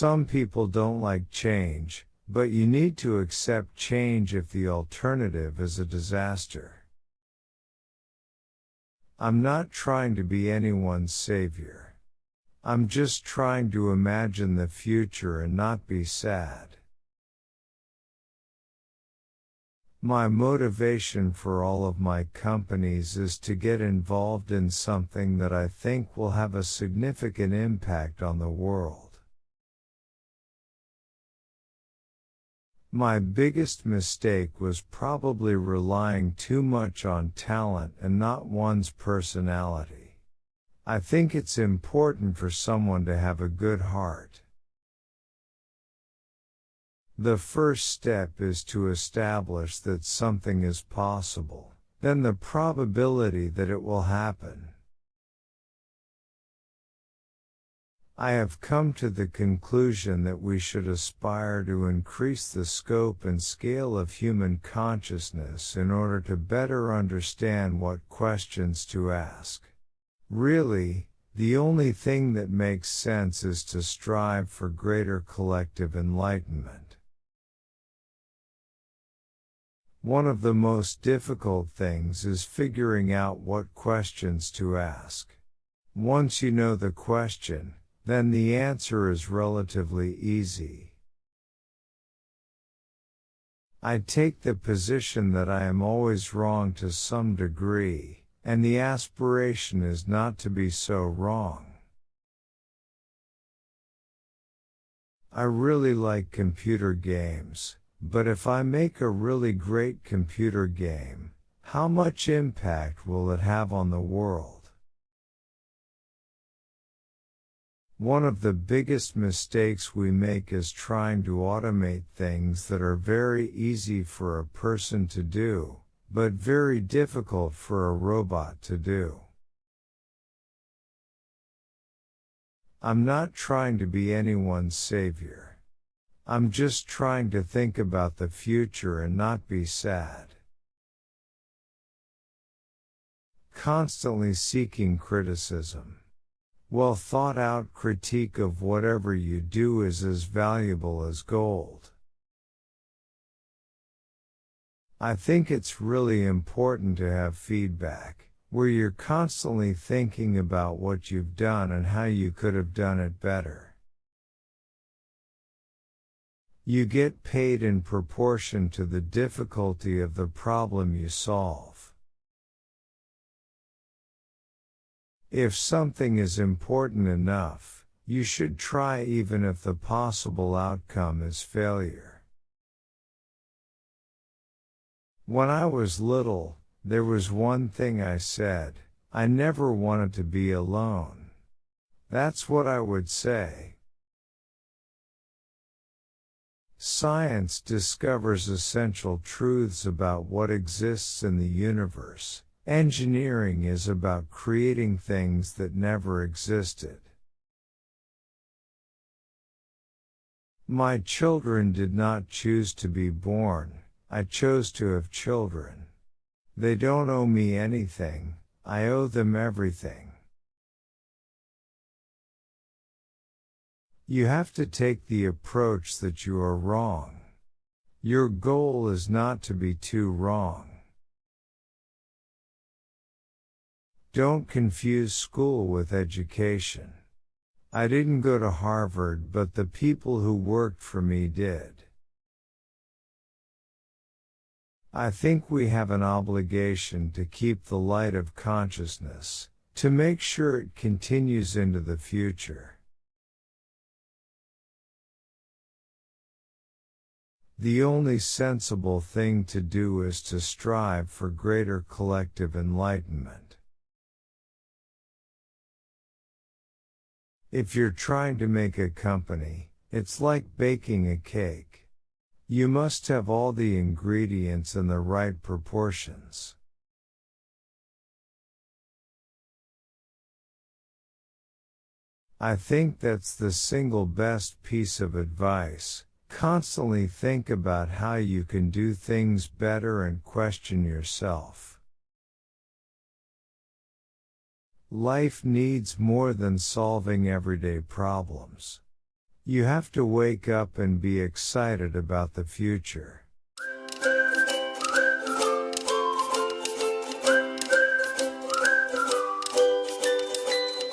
Some people don't like change, but you need to accept change if the alternative is a disaster. I'm not trying to be anyone's savior. I'm just trying to imagine the future and not be sad. My motivation for all of my companies is to get involved in something that I think will have a significant impact on the world. My biggest mistake was probably relying too much on talent and not one's personality. I think it's important for someone to have a good heart. The first step is to establish that something is possible, then the probability that it will happen. I have come to the conclusion that we should aspire to increase the scope and scale of human consciousness in order to better understand what questions to ask. Really, the only thing that makes sense is to strive for greater collective enlightenment. One of the most difficult things is figuring out what questions to ask. Once you know the question, then the answer is relatively easy. I take the position that I am always wrong to some degree, and the aspiration is not to be so wrong. I really like computer games, but if I make a really great computer game, how much impact will it have on the world? One of the biggest mistakes we make is trying to automate things that are very easy for a person to do, but very difficult for a robot to do. I'm not trying to be anyone's savior. I'm just trying to think about the future and not be sad. Constantly seeking criticism. Well thought out critique of whatever you do is as valuable as gold. I think it's really important to have feedback, where you're constantly thinking about what you've done and how you could have done it better. You get paid in proportion to the difficulty of the problem you solve. If something is important enough, you should try even if the possible outcome is failure. When I was little, there was one thing I said: I never wanted to be alone. That's what I would say. Science discovers essential truths about what exists in the universe. Engineering is about creating things that never existed. My children did not choose to be born, I chose to have children. They don't owe me anything, I owe them everything. You have to take the approach that you are wrong. Your goal is not to be too wrong. Don't confuse school with education. I didn't go to Harvard, but the people who worked for me did. I think we have an obligation to keep the light of consciousness, to make sure it continues into the future. The only sensible thing to do is to strive for greater collective enlightenment. If you're trying to make a company, it's like baking a cake. You must have all the ingredients in the right proportions. I think that's the single best piece of advice. Constantly think about how you can do things better and question yourself. Life needs more than solving everyday problems. You have to wake up and be excited about the future.